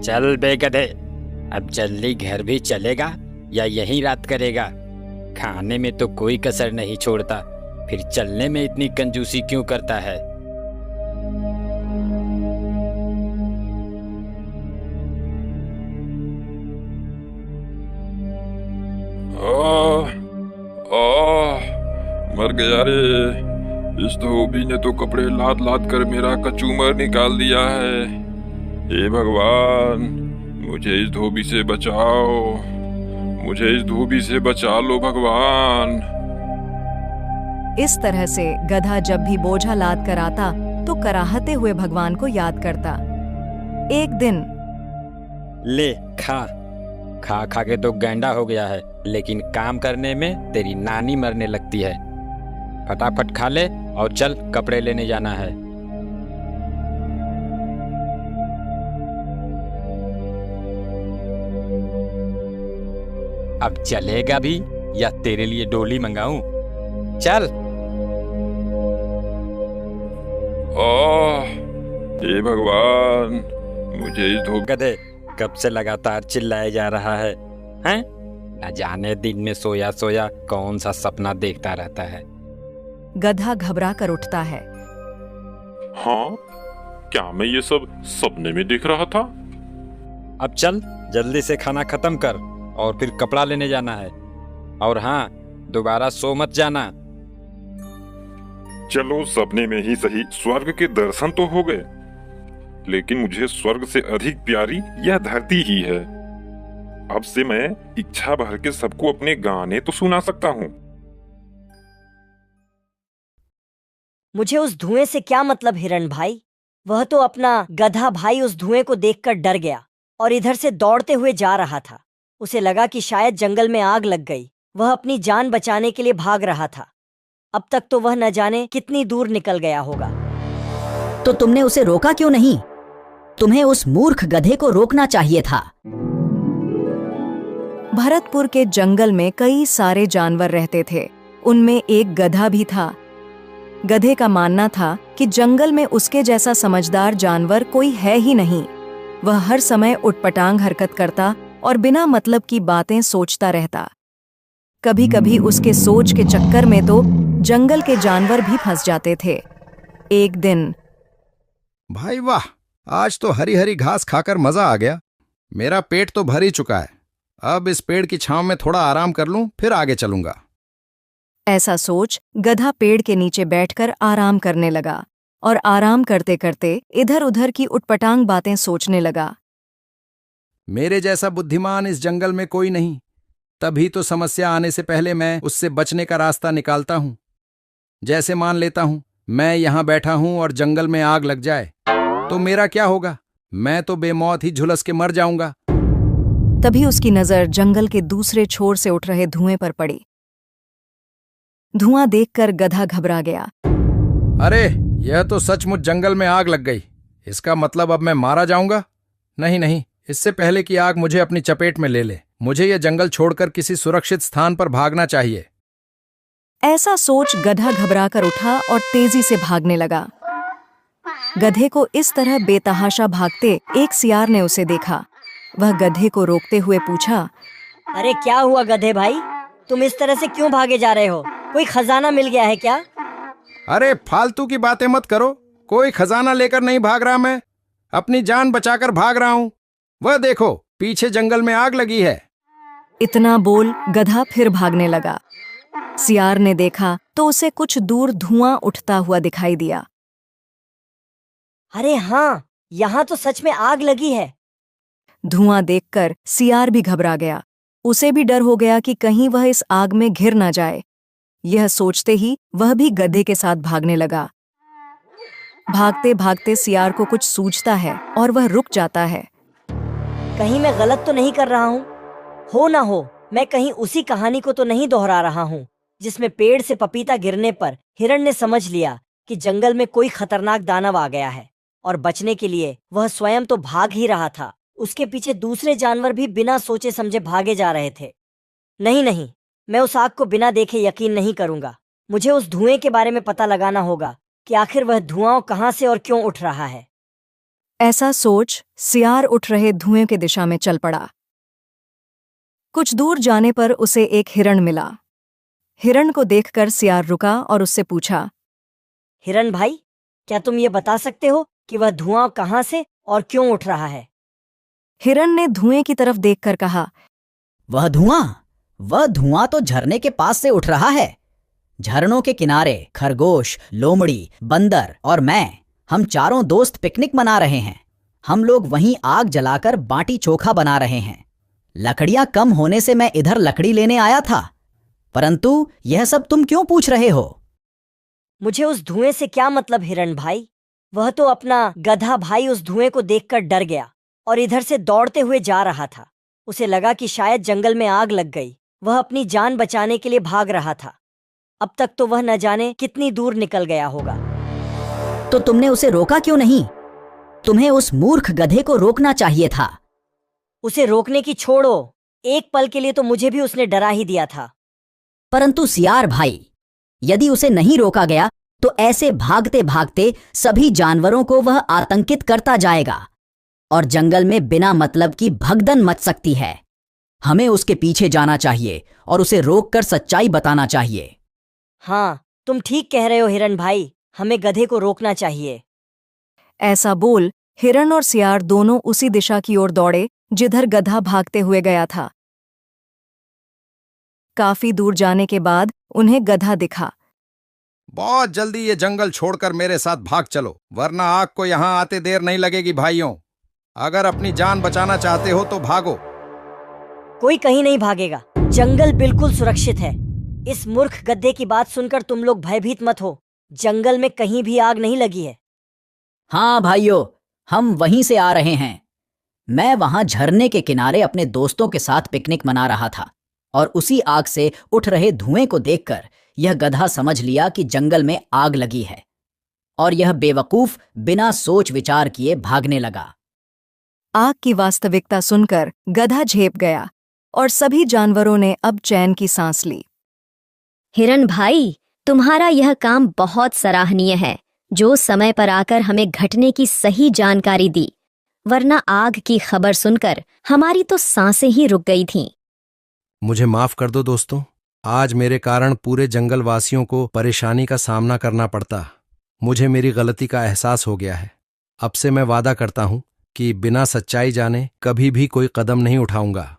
चल बे गधे, अब जल्दी घर भी चलेगा या यहीं रात करेगा? खाने में तो कोई कसर नहीं छोड़ता, फिर चलने में इतनी कंजूसी क्यों करता है? आह, आह, मर गया रे। इस धोबी ने तो कपड़े लाद लाद कर मेरा कचूमर निकाल दिया है। हे भगवान, मुझे इस धोबी से बचाओ, मुझे इस धोबी से बचा लो भगवान। इस तरह से गधा जब भी बोझा लाद कर आता तो कराहते हुए भगवान को याद करता। एक दिन ले खा खा खा के तो गैंडा हो गया है, लेकिन काम करने में तेरी नानी मरने लगती है। फटाफट खा ले और चल, कपड़े लेने जाना है। अब चलेगा भी या तेरे लिए डोली मंगाऊं? चल। हे भगवान, मुझे इस धोबी गधे कब से लगातार चिल्लाया जा रहा है, हैं? न जाने दिन में सोया सोया कौन सा सपना देखता रहता है। गधा घबरा कर उठता है। हाँ, क्या मैं ये सब सपने में देख रहा था? अब चल, जल्दी से खाना खत्म कर और फिर कपड़ा लेने जाना है। और हाँ, दोबारा सो मत जाना। चलो, सपने में ही सही स्वर्ग के दर्शन तो हो गए, लेकिन मुझे स्वर्ग से अधिक प्यारी यह धरती ही है। अब से मैं इच्छा भर के सबको अपने गाने तो सुना सकता हूँ। मुझे उस धुएं से क्या मतलब हिरण भाई? वह तो अपना गधा भाई उस धुएं को देखकर डर गया और इधर से दौड़ते हुए जा रहा था। उसे लगा कि शायद जंगल में आग लग गई। वह अपनी जान बचाने के लिए भाग रहा था। अब तक तो वह न जाने कितनी दूर निकल गया होगा। तो तुमने उसे रोका क्यों नहीं? तुम्हें उस मूर्ख गधे को रोकना चाहिए था। भरतपुर के जंगल में कई सारे जानवर रहते थे। उनमें एक गधा भी था। गधे का मानना था कि जंगल में उसके जैसा समझदार जानवर कोई है ही नहीं। वह हर समय उटपटांग हरकत करता और बिना मतलब की बातें सोचता रहता। कभी कभी उसके सोच के चक्कर में तो जंगल के जानवर भी फंस जाते थे। एक दिन, भाई वाह, आज तो हरी हरी घास खाकर मजा आ गया। मेरा पेट तो भर ही चुका है। अब इस पेड़ की छांव में थोड़ा आराम कर लूं, फिर आगे चलूंगा। ऐसा सोच गधा पेड़ के नीचे बैठकर आराम करने लगा और आराम करते करते इधर उधर की उटपटांग बातें सोचने लगा। मेरे जैसा बुद्धिमान इस जंगल में कोई नहीं, तभी तो समस्या आने से पहले मैं उससे बचने का रास्ता निकालता हूं। जैसे मान लेता हूं मैं यहां बैठा हूं और जंगल में आग लग जाए तो मेरा क्या होगा? मैं तो बेमौत ही झुलस के मर जाऊंगा। तभी उसकी नजर जंगल के दूसरे छोर से उठ रहे धुएं पर पड़ी। धुआं देखकर गधा घबरा गया। अरे, यह तो सचमुच जंगल में आग लग गई। इसका मतलब अब मैं मारा जाऊंगा? नहीं नहीं, इससे पहले कि आग मुझे अपनी चपेट में ले ले, मुझे यह जंगल छोड़कर किसी सुरक्षित स्थान पर भागना चाहिए। ऐसा सोच गधा घबराकर उठा और तेजी से भागने लगा। गधे को इस तरह बेतहाशा भागते एक सियार ने उसे देखा। वह गधे को रोकते हुए पूछा, अरे क्या हुआ गधे भाई, तुम इस तरह से क्यों भागे जा रहे हो? कोई खजाना मिल गया है क्या? अरे फालतू की बातें मत करो। कोई खजाना लेकर नहीं भाग रहा मैं, अपनी जान बचाकर भाग रहा हूं। वह देखो, पीछे जंगल में आग लगी है। इतना बोल गधा फिर भागने लगा। सियार ने देखा तो उसे कुछ दूर धुआं उठता हुआ दिखाई दिया। अरे हाँ, यहाँ तो सच में आग लगी है। धुआं देखकर सियार भी घबरा गया। उसे भी डर हो गया कि कहीं वह इस आग में घिर न जाए। यह सोचते ही वह भी गधे के साथ भागने लगा। भागते भागते सियार को कुछ सूझता है और वह रुक जाता है। कहीं मैं गलत तो नहीं कर रहा हूँ? हो ना हो मैं कहीं उसी कहानी को तो नहीं दोहरा रहा हूँ जिसमें पेड़ से पपीता गिरने पर हिरण ने समझ लिया कि जंगल में कोई खतरनाक दानव आ गया है और बचने के लिए वह स्वयं तो भाग ही रहा था, उसके पीछे दूसरे जानवर भी बिना सोचे समझे भागे जा रहे थे। नहीं नहीं, मैं उस आग को बिना देखे यकीन नहीं करूंगा। मुझे उस धुएं के बारे में पता लगाना होगा कि आखिर वह धुआं कहाँ से और क्यों उठ रहा है। ऐसा सोच सियार उठ रहे धुएं की दिशा में चल पड़ा। कुछ दूर जाने पर उसे एक हिरण मिला। हिरण को देखकर सियार रुका और उससे पूछा, हिरण भाई, क्या तुम ये बता सकते हो कि वह धुआं कहाँ से और क्यों उठ रहा है? हिरण ने धुएं की तरफ देखकर कहा, वह धुआं तो झरने के पास से उठ रहा है। झरनों के किनारे खरगोश, लोमड़ी, बंदर और हम चारों दोस्त पिकनिक मना रहे हैं। हम लोग वहीं आग जलाकर बाटी चोखा बना रहे हैं। लकड़ियां कम होने से मैं इधर लकड़ी लेने आया था, परंतु यह सब तुम क्यों पूछ रहे हो? मुझे उस धुएं से क्या मतलब हिरण भाई? वह तो अपना गधा भाई उस धुएं को देखकर डर गया और इधर से दौड़ते हुए जा रहा था। उसे लगा कि शायद जंगल में आग लग गई। वह अपनी जान बचाने के लिए भाग रहा था। अब तक तो वह न जाने कितनी दूर निकल गया होगा। तो तुमने उसे रोका क्यों नहीं? तुम्हें उस मूर्ख गधे को रोकना चाहिए था। उसे रोकने की छोड़ो, एक पल के लिए तो मुझे भी उसने डरा ही दिया था। परंतु सियार भाई, यदि उसे नहीं रोका गया तो ऐसे भागते भागते सभी जानवरों को वह आतंकित करता जाएगा और जंगल में बिना मतलब की भगदड़ मच सकती है। हमें उसके पीछे जाना चाहिए और उसे रोककर सच्चाई बताना चाहिए। हाँ, तुम ठीक कह रहे हो हिरण भाई, हमें गधे को रोकना चाहिए। ऐसा बोल हिरण और सियार दोनों उसी दिशा की ओर दौड़े जिधर गधा भागते हुए गया था। काफी दूर जाने के बाद उन्हें गधा दिखा। बहुत जल्दी ये जंगल छोड़कर मेरे साथ भाग चलो, वरना आग को यहाँ आते देर नहीं लगेगी भाइयों। अगर अपनी जान बचाना चाहते हो तो भागो। कोई कहीं नहीं भागेगा, जंगल बिल्कुल सुरक्षित है। इस मूर्ख गधे की बात सुनकर तुम लोग भयभीत मत हो। जंगल में कहीं भी आग नहीं लगी है। हाँ भाइयों, हम वहीं से आ रहे हैं। मैं वहां झरने के किनारे अपने दोस्तों के साथ पिकनिक मना रहा था और उसी आग से उठ रहे धुएं को देखकर यह गधा समझ लिया कि जंगल में आग लगी है और यह बेवकूफ बिना सोच विचार किए भागने लगा। आग की वास्तविकता सुनकर गधा झेप गया और सभी जानवरों ने अब चैन की सांस ली। हिरण भाई, तुम्हारा यह काम बहुत सराहनीय है, जो समय पर आकर हमें घटने की सही जानकारी दी, वरना आग की खबर सुनकर हमारी तो सांसें ही रुक गई थीं। मुझे माफ कर दो दोस्तों, आज मेरे कारण पूरे जंगल वासियों को परेशानी का सामना करना पड़ता। मुझे मेरी गलती का एहसास हो गया है। अब से मैं वादा करता हूं कि बिना सच्चाई जाने कभी भी कोई कदम नहीं उठाऊंगा।